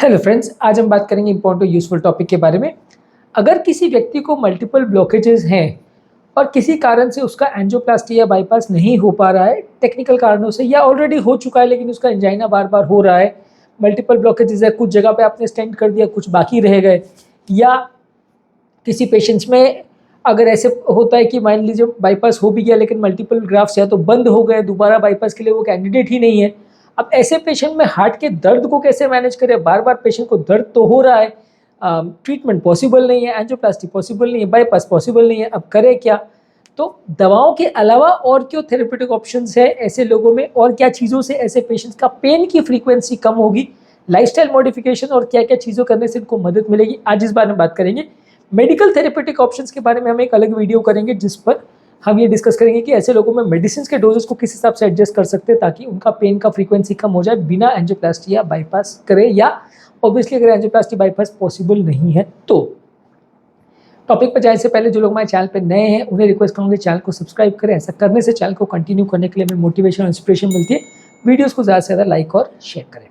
Hello friends, आज हम बात करेंगे इंपॉर्टेंट यूजफुल टॉपिक के बारे में। अगर किसी व्यक्ति को मल्टीपल ब्लॉकेजेस हैं और किसी कारण से उसका एंजियोप्लास्टी या बाईपास नहीं हो पा रहा है टेक्निकल कारणों से, या ऑलरेडी हो चुका है लेकिन उसका एंजाइना बार बार हो रहा है, मल्टीपल ब्लॉकेजेस है, कुछ जगह पे आपने स्टेंट कर दिया, कुछ बाकी रह गए, या किसी पेशेंट्स में अगर ऐसे होता है कि मान लीजिए बाईपास हो भी गया लेकिन मल्टीपल ग्राफ्स या तो बंद हो गए, दोबारा बाईपास के लिए वो कैंडिडेट ही नहीं है। अब ऐसे पेशेंट में हार्ट के दर्द को कैसे मैनेज करें? बार बार पेशेंट को दर्द तो हो रहा है, ट्रीटमेंट पॉसिबल नहीं है, एंजियोप्लास्टी पॉसिबल नहीं है, बाईपास पॉसिबल नहीं है, अब करें क्या? तो दवाओं के अलावा और क्यों थेरेप्यूटिक ऑप्शंस है ऐसे लोगों में, और क्या चीज़ों से ऐसे पेशेंट्स का पेन की फ्रीक्वेंसी कम होगी, लाइफस्टाइल मॉडिफिकेशन और क्या क्या चीज़ों करने से इनको मदद मिलेगी, आज इस बारे में बात करेंगे। मेडिकल थेरेप्यूटिक ऑप्शंस के बारे में हम एक अलग वीडियो करेंगे जिस पर हम ये डिस्कस करेंगे कि ऐसे लोगों में मेडिसिन के डोजेस को किस हिसाब से एडजस्ट कर सकते हैं ताकि उनका पेन का फ्रीक्वेंसी कम हो जाए बिना एंजियोप्लास्टी या बाईपास करे, या ऑब्वियसली अगर एंजियोप्लास्टी बाईपास पॉसिबल नहीं है तो। टॉपिक पर जाने से पहले जो लोग हमारे चैनल पर नए हैं उन्हें रिक्वेस्ट करूँगी चैनल को सब्सक्राइब करें। ऐसा करने से चैनल को कंटिन्यू करने के लिए हमें मोटिवेशन और इंस्पिरेशन मिलती है। वीडियोज़ को ज़्यादा से ज़्यादा लाइक और शेयर करें।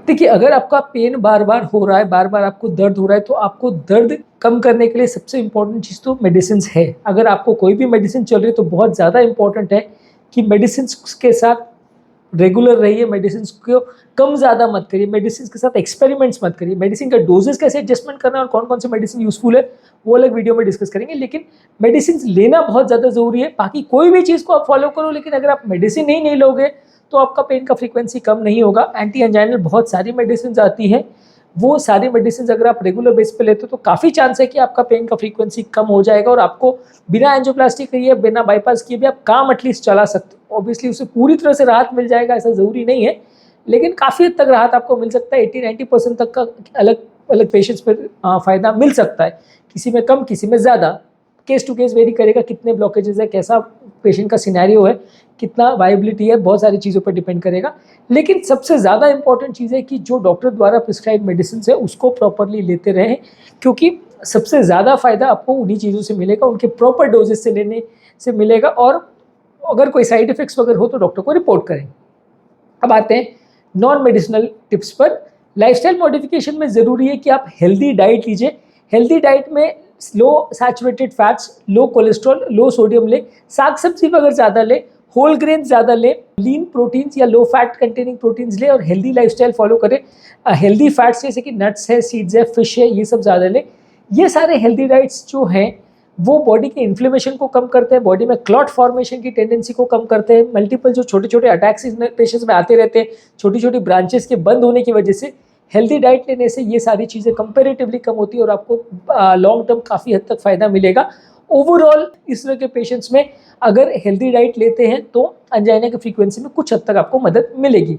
देखिए, अगर आपका पेन बार बार हो रहा है, बार बार आपको दर्द हो रहा है, तो आपको दर्द कम करने के लिए सबसे इम्पॉर्टेंट चीज़ तो मेडिसिन है। अगर आपको कोई भी मेडिसिन चल रही है तो बहुत ज़्यादा इम्पॉर्टेंट है कि मेडिसिन के साथ रेगुलर रहिए, मेडिसिन को कम ज़्यादा मत करिए, मेडिसिन के साथ एक्सपेरिमेंट्स मत करिए। मेडिसिन का डोजेस कैसे एडजस्टमेंट करना है और कौन कौन से मेडिसिन यूजफुल है वो अलग वीडियो में डिस्कस करेंगे, लेकिन मेडिसिन लेना बहुत ज़्यादा ज़रूरी है। बाकी कोई भी चीज़ को आप फॉलो करो, लेकिन अगर आप मेडिसिन ही नहीं लोगे तो आपका पेन का फ्रीक्वेंसी कम नहीं होगा। एंटी एंजाइनल बहुत सारी मेडिसिन आती हैं, वो सारी मेडिसिन अगर आप रेगुलर बेस पे लेते हो तो काफ़ी चांस है कि आपका पेन का फ्रीक्वेंसी कम हो जाएगा और आपको बिना एंजियोप्लास्टी किए, बिना बाईपास किए भी आप काम एटलीस्ट चला सकते हो। ऑब्वियसली उसे पूरी तरह से राहत मिल जाएगा ऐसा ज़रूरी नहीं है, लेकिन काफ़ी हद तक राहत आपको मिल सकता है। 80-90% तक का अलग अलग पेशेंट्स पर फ़ायदा मिल सकता है, किसी में कम, किसी में ज़्यादा, केस टू केस वेरी करेगा, कितने ब्लॉकेजेस है, कैसा पेशेंट का सिनेरियो है, कितना वायबिलिटी है, बहुत सारी चीज़ों पर डिपेंड करेगा। लेकिन सबसे ज़्यादा इंपॉर्टेंट चीज़ है कि जो डॉक्टर द्वारा प्रिस्क्राइब मेडिसिन है उसको प्रॉपरली लेते रहें, क्योंकि सबसे ज़्यादा फ़ायदा आपको उन्हीं चीज़ों से मिलेगा, उनके प्रॉपर डोजेस से लेने से मिलेगा। और अगर कोई साइड इफ़ेक्ट्स वगैरह हो तो डॉक्टर को रिपोर्ट करें। अब आते हैं नॉन मेडिसिनल टिप्स पर। लाइफस्टाइल मॉडिफिकेशन में ज़रूरी है कि आप हेल्दी डाइट लीजिए। हेल्दी डाइट में लो सैचुरेटेड फैट्स, लो कोलेस्ट्रॉल, लो सोडियम ले, साग सब्जी अगर ज़्यादा ले, होल ग्रेन ज़्यादा ले, लीन प्रोटीन्स या लो फैट कंटेनिंग प्रोटीन्स ले, और हेल्दी लाइफस्टाइल फॉलो करें। हेल्दी फैट्स जैसे कि नट्स है, सीड्स है, फिश है, ये सब ज़्यादा ले। ये सारे हेल्दी डाइट्स जो हैं वो बॉडी के इन्फ्लेमेशन को कम करते हैं, बॉडी में क्लॉट फॉर्मेशन की टेंडेंसी को कम करते हैं। मल्टीपल जो छोटे छोटे अटैक्स पेशेंट्स में आते रहते हैं छोटी छोटी ब्रांचेस के बंद होने की वजह से, हेल्दी डाइट लेने से ये सारी चीज़ें कंपैरेटिवली कम होती है और आपको लॉन्ग टर्म काफ़ी हद तक फ़ायदा मिलेगा। ओवरऑल इस तरह के पेशेंट्स में अगर हेल्दी डाइट लेते हैं तो एंजाइना की फ्रीक्वेंसी में कुछ हद तक आपको मदद मिलेगी।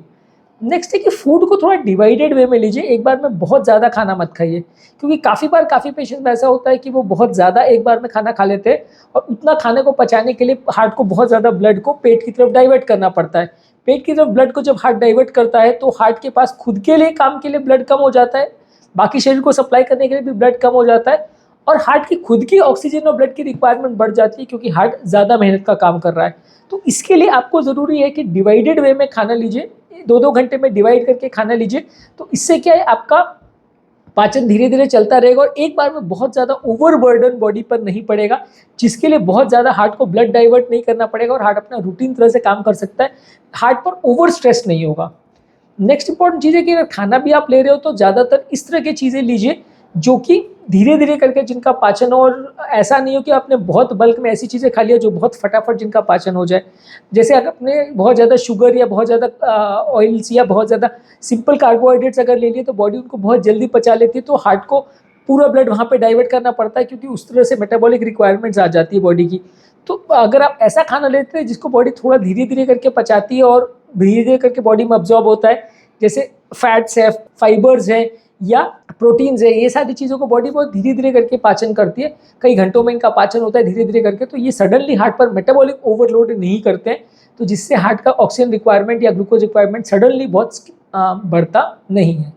नेक्स्ट है कि फूड को थोड़ा डिवाइडेड वे में लीजिए, एक बार में बहुत ज़्यादा खाना मत खाइए, क्योंकि काफ़ी बार काफ़ी पेशेंट्स में ऐसा होता है कि वो बहुत ज़्यादा एक बार में खाना खा लेते हैं और उतना खाने को पचाने के लिए हार्ट को बहुत ज़्यादा ब्लड को पेट की तरफ डाइवर्ट करना पड़ता है। पेट की तरफ ब्लड को जब हार्ट डाइवर्ट करता है तो हार्ट के पास खुद के लिए काम के लिए ब्लड कम हो जाता है, बाकी शरीर को सप्लाई करने के लिए भी ब्लड कम हो जाता है, और हार्ट की खुद की ऑक्सीजन और ब्लड की रिक्वायरमेंट बढ़ जाती है क्योंकि हार्ट ज़्यादा मेहनत का काम कर रहा है। तो इसके लिए आपको ज़रूरी है कि डिवाइडेड वे में खाना लीजिए, 2-2 घंटे में डिवाइड करके खाना लीजिए। तो इससे क्या है, आपका पाचन धीरे धीरे चलता रहेगा और एक बार में बहुत ज़्यादा ओवरबर्डन बॉडी पर नहीं पड़ेगा, जिसके लिए बहुत ज़्यादा हार्ट को ब्लड डाइवर्ट नहीं करना पड़ेगा और हार्ट अपना रूटीन तरह से काम कर सकता है, हार्ट पर ओवर स्ट्रेस नहीं होगा। नेक्स्ट इंपॉर्टेंट चीज़ है कि अगर खाना भी आप ले रहे हो तो ज़्यादातर इस तरह की चीज़ें लीजिए जो कि धीरे धीरे करके जिनका पाचन, और ऐसा नहीं हो कि आपने बहुत बल्क में ऐसी चीज़ें खा लिया जो बहुत फटाफट जिनका पाचन हो जाए। जैसे अगर आपने बहुत ज़्यादा शुगर या बहुत ज़्यादा ऑयल्स या बहुत ज़्यादा सिंपल कार्बोहाइड्रेट्स अगर ले लिए तो बॉडी उनको बहुत जल्दी पचा लेती है, तो हार्ट को पूरा ब्लड वहाँ पे डाइवर्ट करना पड़ता है क्योंकि उस तरह से मेटाबॉलिक रिक्वायरमेंट्स आ जाती है बॉडी की। तो अगर आप ऐसा खाना लेते हैं जिसको बॉडी थोड़ा धीरे धीरे करके पचाती है और धीरे धीरे करके बॉडी में अब्जॉर्ब होता है, जैसे फैट्स है, फाइबर्स हैं या प्रोटीन्स है, ये सारी चीज़ों को बॉडी बहुत धीरे धीरे करके पाचन करती है, कई घंटों में इनका पाचन होता है धीरे धीरे करके, तो ये सडनली हार्ट पर मेटाबॉलिक ओवरलोड नहीं करते हैं, तो जिससे हार्ट का ऑक्सीजन रिक्वायरमेंट या ग्लूकोज रिक्वायरमेंट सडनली बहुत बढ़ता नहीं है।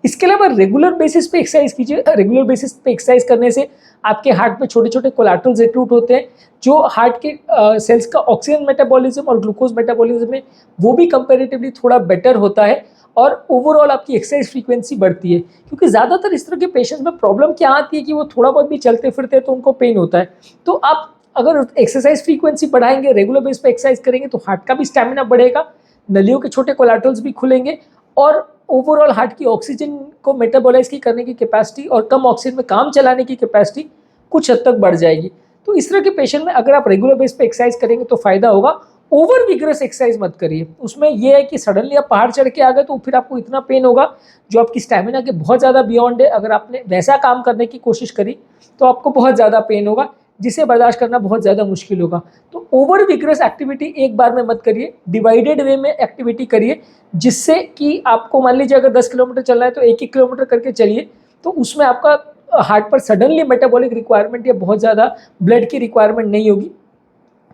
इसके अलावा रेगुलर बेसिस पे एक्सरसाइज कीजिए। रेगुलर बेसिस पे एक्सरसाइज करने से आपके हार्ट में छोटे छोटे कोलैटरल्स रिक्रूट होते हैं जो हार्ट के सेल्स का ऑक्सीजन मेटाबॉलिज्म और ग्लूकोज मेटाबॉलिज्म में वो भी कंपैरेटिवली थोड़ा बेटर होता है, और ओवरऑल आपकी एक्सरसाइज फ्रीक्वेंसी बढ़ती है। क्योंकि ज़्यादातर इस तरह के पेशेंट्स में प्रॉब्लम क्या आती है कि वो थोड़ा बहुत भी चलते फिरते हैं तो उनको पेन होता है। तो आप अगर एक्सरसाइज फ्रीक्वेंसी बढ़ाएंगे, रेगुलर बेस पे एक्सरसाइज करेंगे, तो हार्ट का भी स्टैमिना बढ़ेगा, नलियों के छोटे कोलैटरल्स भी खुलेंगे और ओवरऑल हार्ट की ऑक्सीजन को मेटाबोलाइज की करने की कैपेसिटी और कम ऑक्सीजन में काम चलाने की कैपेसिटी कुछ हद तक बढ़ जाएगी। तो इस तरह के पेशेंट में अगर आप रेगुलर बेस पे एक्सरसाइज करेंगे तो फायदा होगा। ओवर विग्रस एक्सरसाइज मत करिए, उसमें यह है कि सडनली आप पहाड़ चढ़ के आ गए तो फिर आपको इतना पेन होगा जो आपकी स्टैमिना के बहुत ज़्यादा बियॉन्ड है। अगर आपने वैसा काम करने की कोशिश करी तो आपको बहुत ज़्यादा पेन होगा, जिसे बर्दाश्त करना बहुत ज़्यादा मुश्किल होगा। तो ओवर विग्रस एक्टिविटी एक बार में मत करिए, डिवाइडेड वे में एक्टिविटी करिए, जिससे कि आपको मान लीजिए अगर 10 किलोमीटर चलना है तो 1-1 किलोमीटर करके चलिए, तो उसमें आपका हार्ट पर सडनली मेटाबॉलिक रिक्वायरमेंट या बहुत ज़्यादा ब्लड की रिक्वायरमेंट नहीं होगी।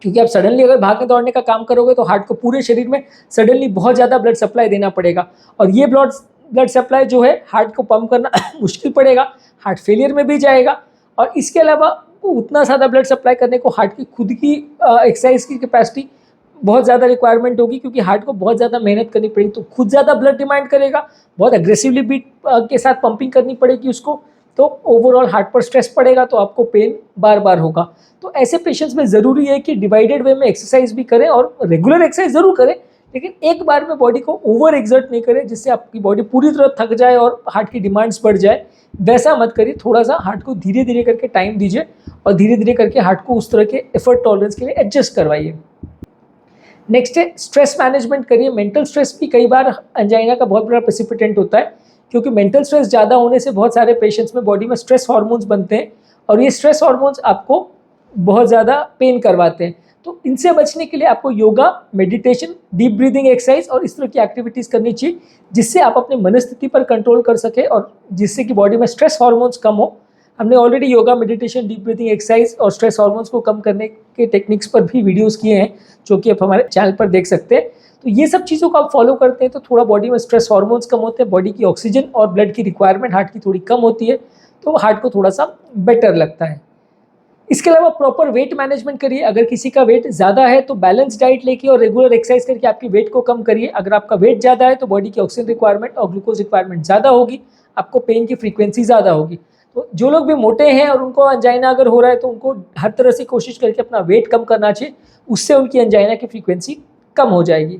क्योंकि आप सडनली अगर भागने दौड़ने का काम करोगे तो हार्ट को पूरे शरीर में सडनली बहुत ज़्यादा ब्लड सप्लाई देना पड़ेगा, और ये ब्लड सप्लाई जो है हार्ट को पंप करना मुश्किल पड़ेगा, हार्ट फेलियर में भी जाएगा। और इसके अलावा उतना ज़्यादा ब्लड सप्लाई करने को हार्ट की खुद की एक्सरसाइज की कैपेसिटी बहुत ज़्यादा रिक्वायरमेंट होगी, क्योंकि हार्ट को बहुत ज़्यादा मेहनत करनी पड़ेगी, तो खुद ज़्यादा ब्लड डिमांड करेगा, बहुत एग्रेसिवली बीट के साथ पंपिंग करनी पड़ेगी उसको, तो ओवरऑल हार्ट पर स्ट्रेस पड़ेगा, तो आपको पेन बार बार होगा। तो ऐसे पेशेंट्स में ज़रूरी है कि डिवाइडेड वे में एक्सरसाइज भी करें और रेगुलर एक्सरसाइज ज़रूर करें, लेकिन एक बार में बॉडी को ओवर एक्सर्ट नहीं करें जिससे आपकी बॉडी पूरी तरह थक जाए और हार्ट की डिमांड्स बढ़ जाए। वैसा मत करिए, थोड़ा सा हार्ट को धीरे धीरे करके टाइम दीजिए और धीरे धीरे करके हार्ट को उस तरह के एफर्ट टॉलरेंस के लिए एडजस्ट करवाइए। नेक्स्ट है स्ट्रेस मैनेजमेंट करिए। मेंटल स्ट्रेस भी कई बार एंजाइना का बहुत बड़ा प्रेसिपिटेंट होता है, क्योंकि मेंटल स्ट्रेस ज़्यादा होने से बहुत सारे पेशेंट्स में बॉडी में स्ट्रेस हार्मोन्स बनते हैं और ये स्ट्रेस हार्मोन्स आपको बहुत ज़्यादा पेन करवाते हैं। तो इनसे बचने के लिए आपको yoga, meditation, deep breathing exercise और इस तरह की एक्टिविटीज़ करनी चाहिए, जिससे आप अपने मनस्थिति पर कंट्रोल कर सके और जिससे कि बॉडी में स्ट्रेस हार्मोन्स कम हो। हमने already yoga, meditation, deep breathing exercise और स्ट्रेस हार्मोन्स को कम करने के टेक्निक्स पर भी वीडियोस किए हैं, जो कि आप हमारे चैनल पर देख सकते हैं। तो ये सब चीज़ों को आप फॉलो करते हैं तो थोड़ा बॉडी में स्ट्रेस हार्मोन्स कम होते हैं, बॉडी की ऑक्सीजन और ब्लड की रिक्वायरमेंट हार्ट की थोड़ी कम होती है, तो हार्ट को थोड़ा सा बेटर लगता है। इसके अलावा प्रॉपर वेट मैनेजमेंट करिए। अगर किसी का वेट ज़्यादा है तो बैलेंस डाइट लेके और रेगुलर एक्सरसाइज करके आपकी वेट को कम करिए। अगर आपका वेट ज़्यादा है तो बॉडी की ऑक्सीजन रिक्वायरमेंट और ग्लूकोज रिक्वायरमेंट ज़्यादा होगी, आपको पेन की फ्रीक्वेंसी ज़्यादा होगी। तो जो लोग भी मोटे हैं और उनको एंजाइना अगर हो रहा है तो उनको हर तरह से कोशिश करके अपना वेट कम करना चाहिए, उससे उनकी एंजाइना की फ्रीक्वेंसी कम हो जाएगी।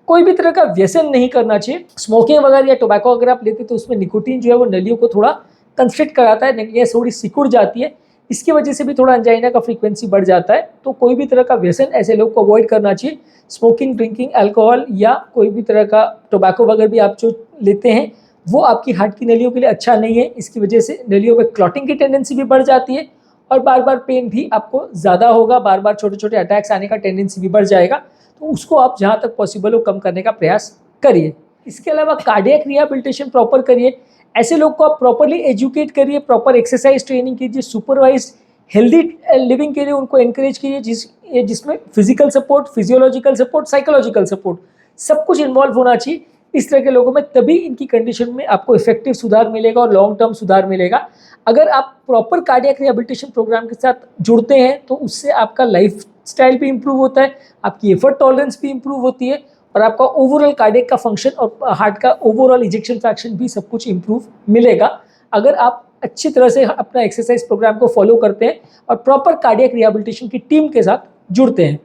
कोई भी तरह का व्यसन नहीं करना चाहिए। स्मोकिंग वगैरह या टोबैको अगर आप लेते हैं तो उसमें निकोटीन जो है वो नलियों को थोड़ा कंस्ट्रिक्ट कराता है, नलियाँ थोड़ी सिकुड़ जाती है, इसकी वजह से भी थोड़ा एंजाइना का फ्रीक्वेंसी बढ़ जाता है। तो कोई भी तरह का व्यसन ऐसे लोग को अवॉइड करना चाहिए। स्मोकिंग, ड्रिंकिंग, अल्कोहल या कोई भी तरह का टोबैको वगैरह भी आप जो लेते हैं वो आपकी हार्ट की नलियों के लिए अच्छा नहीं है। इसकी वजह से नलियों में क्लॉटिंग की टेंडेंसी भी बढ़ जाती है और बार बार पेन भी आपको ज़्यादा होगा, बार बार छोटे छोटे अटैक्स आने का टेंडेंसी भी बढ़ जाएगा। तो उसको आप जहाँ तक पॉसिबल हो कम करने का प्रयास करिए। इसके अलावा कार्डियक रिहैबिलिटेशन प्रॉपर करिए। ऐसे लोग को आप प्रॉपरली एजुकेट करिए, प्रॉपर एक्सरसाइज ट्रेनिंग कीजिए, सुपरवाइज हेल्दी लिविंग के लिए उनको एनकरेज कीजिए, जिसमें physical support, physiological support, psychological support सब कुछ इन्वॉल्व होना चाहिए। इस तरह के लोगों में तभी इनकी कंडीशन में आपको इफेक्टिव सुधार मिलेगा और लॉन्ग टर्म सुधार मिलेगा। अगर आप प्रॉपर कार्डियक रिहैबिलिटेशन प्रोग्राम के साथ जुड़ते हैं तो उससे आपका लाइफ स्टाइल भी इंप्रूव होता है, आपकी एफर्ट टॉलरेंस भी इंप्रूव होती है और आपका ओवरऑल कार्डियक का फंक्शन और हार्ट का ओवरऑल इजेक्शन फ्रैक्शन भी सब कुछ इंप्रूव मिलेगा, अगर आप अच्छी तरह से अपना एक्सरसाइज प्रोग्राम को फॉलो करते हैं और प्रॉपर कार्डियक रिहैबिलिटेशन की टीम के साथ जुड़ते हैं।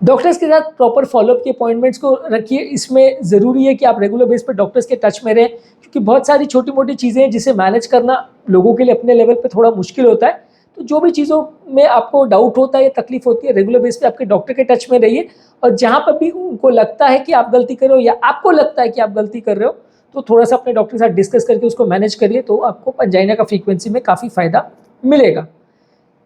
डॉक्टर्स के साथ प्रॉपर फॉलोअप के अपॉइंटमेंट्स को रखिए। इसमें ज़रूरी है कि आप रेगुलर बेस पर डॉक्टर्स के टच में रहें, क्योंकि बहुत सारी छोटी मोटी चीज़ें हैं जिसे मैनेज करना लोगों के लिए अपने लेवल पे थोड़ा मुश्किल होता है। तो जो भी चीज़ों में आपको डाउट होता है या तकलीफ होती है, रेगुलर बेस पे आपके डॉक्टर के टच में रहिए और जहाँ पर भी उनको लगता है कि आप गलती कर रहे हो या आपको लगता है कि आप गलती कर रहे हो तो थोड़ा सा अपने डॉक्टर के साथ डिस्कस करके उसको मैनेज करिए, तो आपको एंजाइना का फ्रीक्वेंसी में काफ़ी फ़ायदा मिलेगा।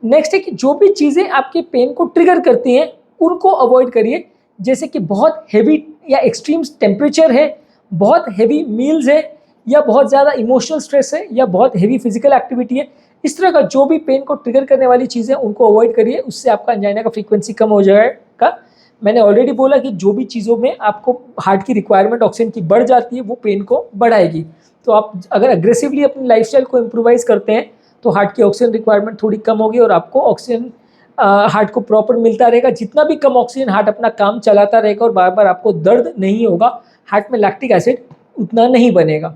नेक्स्ट है कि जो भी चीज़ें आपके पेन को ट्रिगर करती हैं उनको अवॉइड करिए, जैसे कि बहुत हैवी या एक्सट्रीम टेम्परेचर है, बहुत हैवी मील्स है या बहुत ज़्यादा इमोशनल स्ट्रेस है या बहुत हैवी फिजिकल एक्टिविटी है। इस तरह का जो भी पेन को ट्रिगर करने वाली चीज़ें उनको अवॉइड करिए, उससे आपका एंजाइना का फ्रीक्वेंसी कम हो जाएगा। मैंने ऑलरेडी बोला कि जो भी चीज़ों में आपको हार्ट की रिक्वायरमेंट ऑक्सीजन की बढ़ जाती है वो पेन को बढ़ाएगी। तो आप अगर अग्रेसिवली अपनी लाइफस्टाइल को इम्प्रोवाइज़ करते हैं तो हार्ट की ऑक्सीजन रिक्वायरमेंट थोड़ी कम होगी और आपको ऑक्सीजन हार्ट को प्रॉपर मिलता रहेगा। जितना भी कम ऑक्सीजन हार्ट अपना काम चलाता रहेगा और बार बार आपको दर्द नहीं होगा, हार्ट में लैक्टिक एसिड उतना नहीं बनेगा।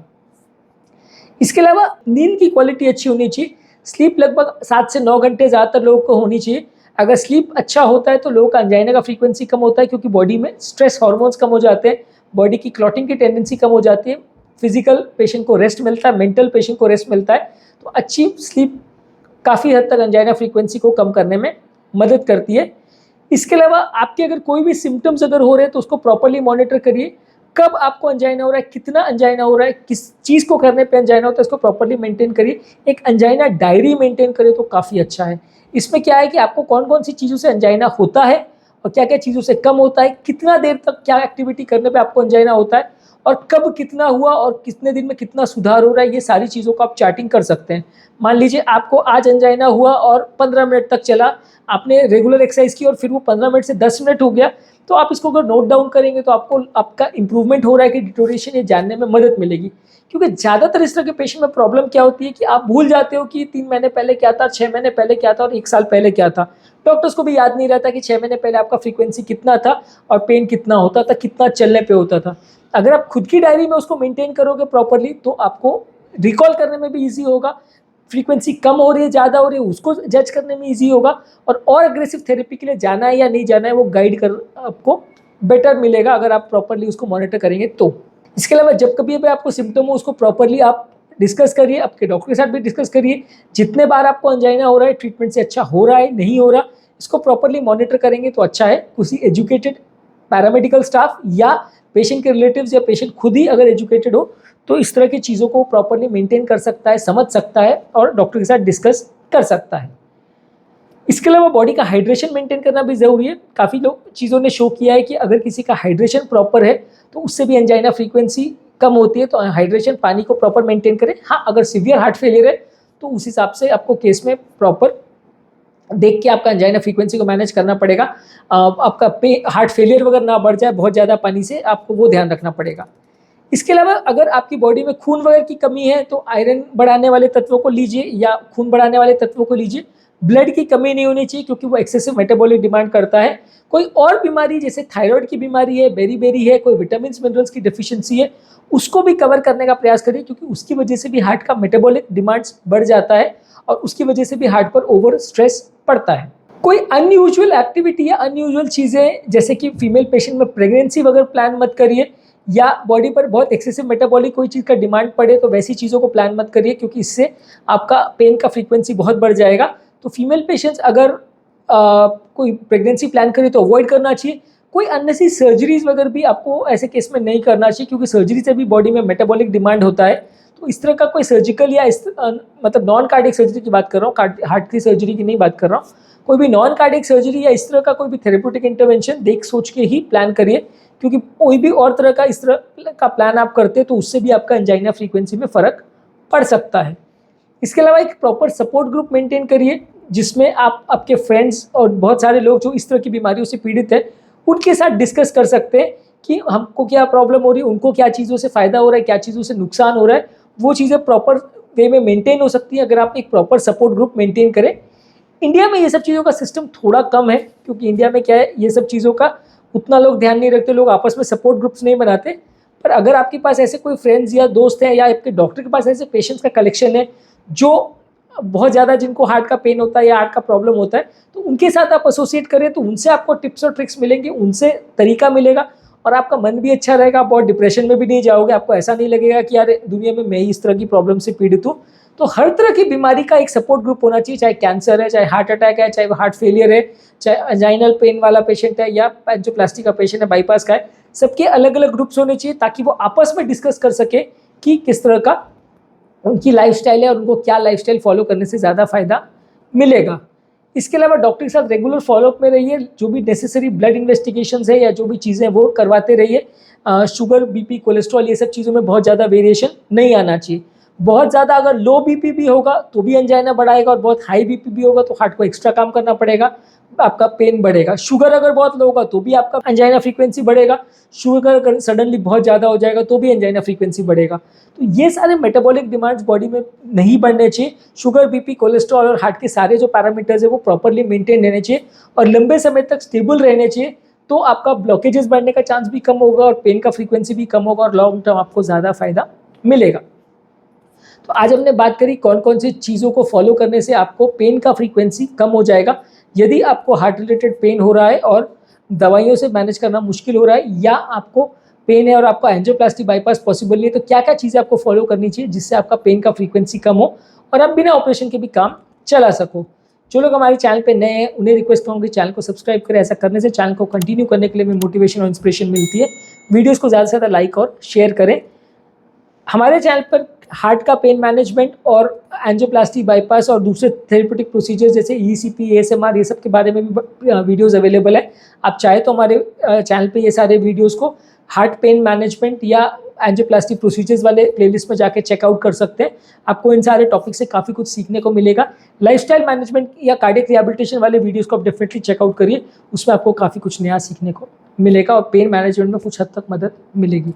इसके अलावा नींद की क्वालिटी अच्छी होनी चाहिए। स्लीप लगभग 7 से 9 घंटे ज़्यादातर लोगों को होनी चाहिए। अगर स्लीप अच्छा होता है तो लोगों का अंजाइना का फ्रीक्वेंसी कम होता है, क्योंकि बॉडी में स्ट्रेस हार्मोन्स कम हो जाते हैं, बॉडी की क्लॉटिंग की टेंडेंसी कम हो जाती है, फिजिकल पेशेंट को रेस्ट मिलता है, मेंटल पेशेंट को रेस्ट मिलता है। तो अच्छी स्लीप काफ़ी हद तक अंजाइना फ्रीक्वेंसी को कम करने में मदद करती है। इसके अलावा आपके अगर कोई भी सिम्टम्स अगर हो रहे हैं तो उसको प्रॉपर्ली मॉनिटर करिए। कब आपको अंजाइना हो रहा है, कितना अंजाइना हो रहा है, किस चीज़ को करने पे अंजाइना होता है, इसको प्रॉपर्ली मेंटेन करिए। एक अंजाइना डायरी मेंटेन करें तो काफ़ी अच्छा है। इसमें क्या है कि आपको कौन कौन सी चीज़ों से अंजाइना होता है और क्या क्या चीज़ों से कम होता है, कितना देर तक क्या एक्टिविटी करने पे आपको अंजाइना होता है, और कब कितना हुआ और कितने दिन में कितना सुधार हो रहा है, ये सारी चीज़ों को आप चार्टिंग कर सकते हैं। मान लीजिए आपको आज अंजाइना हुआ और 15 मिनट तक चला, आपने रेगुलर एक्सरसाइज की और फिर वो 15 मिनट से 10 मिनट हो गया, तो आप इसको अगर नोट डाउन करेंगे तो आपको आपका इंप्रूवमेंट हो रहा है कि डिटोरेशन, ये जानने में मदद मिलेगी। क्योंकि ज़्यादातर इस तरह के पेशेंट में प्रॉब्लम क्या होती है कि आप भूल जाते हो कि 3 महीने पहले क्या था, 6 महीने पहले क्या था और 1 साल पहले क्या था। डॉक्टर्स को भी याद नहीं रहता कि 6 महीने पहले आपका फ्रीक्वेंसी कितना था और पेन कितना होता था, कितना चलने पे होता था। अगर आप खुद की डायरी में उसको मेंटेन करोगे प्रॉपर्ली तो आपको रिकॉल करने में भी ईजी होगा, फ्रीक्वेंसी कम हो रही है, ज़्यादा हो रही है, उसको जज करने में ईजी होगा, और अग्रेसिव थेरेपी के लिए जाना है या नहीं जाना है वो गाइड कर आपको बेटर मिलेगा अगर आप प्रॉपर्ली उसको मॉनिटर करेंगे तो। इसके अलावा जब कभी भी आपको सिम्टम हो उसको प्रॉपर्ली आप डिस्कस करिए, आपके डॉक्टर के साथ भी डिस्कस करिए। जितने बार आपको अंजाइना हो रहा है, ट्रीटमेंट से अच्छा हो रहा है नहीं हो रहा, इसको प्रॉपर्ली मॉनिटर करेंगे तो अच्छा है। किसी एजुकेटेड पैरामेडिकल स्टाफ या पेशेंट के रिलेटिव्स या पेशेंट खुद ही अगर एजुकेटेड हो तो इस तरह की चीज़ों को प्रॉपर्ली मेंटेन कर सकता है, समझ सकता है और डॉक्टर के साथ डिस्कस कर सकता है। इसके अलावा बॉडी का हाइड्रेशन मेंटेन करना भी ज़रूरी है। काफ़ी लोग चीज़ों ने शो किया है कि अगर किसी का हाइड्रेशन प्रॉपर है तो उससे भी एंजाइना फ्रीक्वेंसी कम होती है। तो हाइड्रेशन, पानी को प्रॉपर मेंटेन करें। हाँ, अगर सीवियर हार्ट फेलियर है तो उस हिसाब से आपको केस में प्रॉपर देख के आपका एंजाइना फ्रीक्वेंसी को मैनेज करना पड़ेगा। आपका हार्ट फेलियर वगैरह ना बढ़ जाए बहुत ज़्यादा पानी से, आपको वो ध्यान रखना पड़ेगा। इसके अलावा अगर आपकी बॉडी में खून वगैरह की कमी है तो आयरन बढ़ाने वाले तत्वों को लीजिए या खून बढ़ाने वाले तत्वों को लीजिए। ब्लड की कमी नहीं होनी चाहिए क्योंकि वो एक्सेसिव मेटाबॉलिक डिमांड करता है। कोई और बीमारी जैसे थायराइड की बीमारी है, बेरी है, कोई विटामिन मिनरल्स की डेफिशिएंसी है, उसको भी कवर करने का प्रयास करिए, क्योंकि उसकी वजह से भी हार्ट का मेटाबॉलिक डिमांड्स बढ़ जाता है और उसकी वजह से भी हार्ट पर ओवर स्ट्रेस पड़ता है। कोई अनयूजुअल एक्टिविटी या अनयूजुअल चीज़ें जैसे कि फीमेल पेशेंट में प्रेगनेंसी वगैरह प्लान मत करिए, या बॉडी पर बहुत एक्सेसिव मेटाबॉलिक कोई चीज़ का डिमांड पड़े तो वैसी चीज़ों को प्लान मत करिए, क्योंकि इससे आपका पेन का फ्रीक्वेंसी बहुत बढ़ जाएगा। तो फीमेल पेशेंट्स अगर कोई प्रेगनेंसी प्लान करे तो अवॉइड करना चाहिए। कोई अननेसेसरी सर्जरीज वगैरह भी आपको ऐसे केस में नहीं करना चाहिए, क्योंकि सर्जरी से भी बॉडी में मेटाबॉलिक डिमांड होता है। तो इस तरह का कोई सर्जिकल या मतलब नॉन कार्डियक सर्जरी की बात कर रहा हूँ, हार्ट की सर्जरी की नहीं बात कर रहा हूँ। कोई भी नॉन कार्डियक सर्जरी या इस तरह का कोई भी थेरेप्यूटिक इंटरवेंशन देख सोच के ही प्लान करिए, क्योंकि कोई भी और तरह का इस तरह का प्लान आप करते हैं तो उससे भी आपका एंजाइना फ्रीक्वेंसी में फ़र्क पड़ सकता है। इसके अलावा एक प्रॉपर सपोर्ट ग्रुप मेंटेन करिए, जिसमें आप आपके फ्रेंड्स और बहुत सारे लोग जो इस तरह की बीमारियों से पीड़ित हैं उनके साथ डिस्कस कर सकते हैं कि हमको क्या प्रॉब्लम हो रही है, उनको क्या चीज़ों से फ़ायदा हो रहा है, क्या चीज़ों से नुकसान हो रहा है। वो चीज़ें प्रॉपर वे में मेंटेन हो सकती है अगर आप एक प्रॉपर सपोर्ट ग्रुप मेंटेन करें। इंडिया में ये सब चीज़ों का सिस्टम थोड़ा कम है, क्योंकि इंडिया में क्या है, ये सब चीज़ों का उतना लोग ध्यान नहीं रखते, लोग आपस में सपोर्ट ग्रुप्स नहीं बनाते। पर अगर आपके पास ऐसे कोई फ्रेंड्स या दोस्त हैं या आपके डॉक्टर के पास ऐसे पेशेंट्स का कलेक्शन है जो बहुत ज़्यादा जिनको हार्ट का पेन होता है या हार्ट का प्रॉब्लम होता है, तो उनके साथ आप एसोसिएट करें तो उनसे आपको टिप्स और ट्रिक्स मिलेंगे, उनसे तरीका मिलेगा और आपका मन भी अच्छा रहेगा। आप बहुत डिप्रेशन में भी नहीं जाओगे, आपको ऐसा नहीं लगेगा कि यार दुनिया में मैं ही इस तरह की प्रॉब्लम से पीड़ित हूँ। तो हर तरह की बीमारी का एक सपोर्ट ग्रुप होना चाहिए, चाहे कैंसर है, चाहे हार्ट अटैक है, चाहे हार्ट फेलियर है, चाहे अंजाइनल पेन वाला पेशेंट है या एंजियोप्लास्टी का पेशेंट है, बाईपास का है। सबके अलग अलग ग्रुप्स होने चाहिए ताकि वो आपस में डिस्कस कर सके कि किस तरह का उनकी लाइफस्टाइल है और उनको क्या लाइफस्टाइल फॉलो करने से ज़्यादा फायदा मिलेगा। इसके अलावा डॉक्टर के साथ रेगुलर फॉलोअप में रहिए, जो भी नेसेसरी ब्लड इन्वेस्टिगेशंस है या जो भी चीज़ें वो करवाते रहिए। शुगर, बीपी, कोलेस्ट्रॉल, ये सब चीज़ों में बहुत ज़्यादा वेरिएशन नहीं आना चाहिए। बहुत ज़्यादा अगर लो बीपी भी होगा तो भी एंजाइना बढ़ाएगा और बहुत हाई बीपी भी होगा तो हार्ट को एक्स्ट्रा काम करना पड़ेगा, आपका पेन बढ़ेगा। शुगर अगर बहुत लो होगा तो भी आपका एंजाइना फ्रीक्वेंसी बढ़ेगा। शुगर अगर सडनली बहुत ज़्यादा हो जाएगा तो भी एंजाइना फ्रीक्वेंसी बढ़ेगा। तो ये सारे मेटाबॉलिक डिमांड्स बॉडी में नहीं बढ़ने चाहिए। शुगर, बीपी, कोलेस्ट्रॉल और हार्ट के सारे जो पैरामीटर्स है वो प्रॉपरली मेंटेन रहने चाहिए और लंबे समय तक स्टेबल रहने चाहिए, तो आपका ब्लॉकेजेस बढ़ने का चांस भी कम होगा और पेन का फ्रीक्वेंसी भी कम होगा और लॉन्ग टर्म आपको ज़्यादा फायदा मिलेगा। तो आज हमने बात करी कौन कौन सी चीज़ों को फॉलो करने से आपको पेन का फ्रीक्वेंसी कम हो जाएगा। यदि आपको हार्ट रिलेटेड पेन हो रहा है और दवाइयों से मैनेज करना मुश्किल हो रहा है, या आपको पेन है और आपका एंजियोप्लास्टी बाईपास पॉसिबल नहीं है, तो क्या क्या चीज़ें आपको फॉलो करनी चाहिए जिससे आपका पेन का फ्रीक्वेंसी कम हो और आप बिना ऑपरेशन के भी काम चला सको। जो लोग हमारे चैनल पे नए हैं उन्हें रिक्वेस्ट करूँगी चैनल को सब्सक्राइब करें। ऐसा करने से चैनल को कंटिन्यू करने के लिए हमें मोटिवेशन और इंस्पिरेशन मिलती है। वीडियोज़ को ज़्यादा से ज़्यादा लाइक और शेयर करें। हमारे चैनल पर हार्ट का पेन मैनेजमेंट और एंजियोप्लास्टी बाईपास और दूसरे थेरेप्यूटिक प्रोसीजर्स जैसे ईसीपी, एएसएमआर, ये सब के बारे में भी वीडियोज़ अवेलेबल है। आप चाहे तो हमारे चैनल पे ये सारे वीडियोज़ को हार्ट पेन मैनेजमेंट या एंजियोप्लास्टी प्रोसीजर्स वाले प्लेलिस्ट में जाके चेकआउट कर सकते हैं। आपको इन सारे टॉपिक से काफ़ी कुछ सीखने को मिलेगा। लाइफस्टाइल मैनेजमेंट या कार्डियक रिहैबिलिटेशन वाले वीडियोज़ को आप डेफिनेटली चेकआउट करिए, उसमें आपको काफ़ी कुछ नया सीखने को मिलेगा और पेन मैनेजमेंट में कुछ हद तक मदद मिलेगी।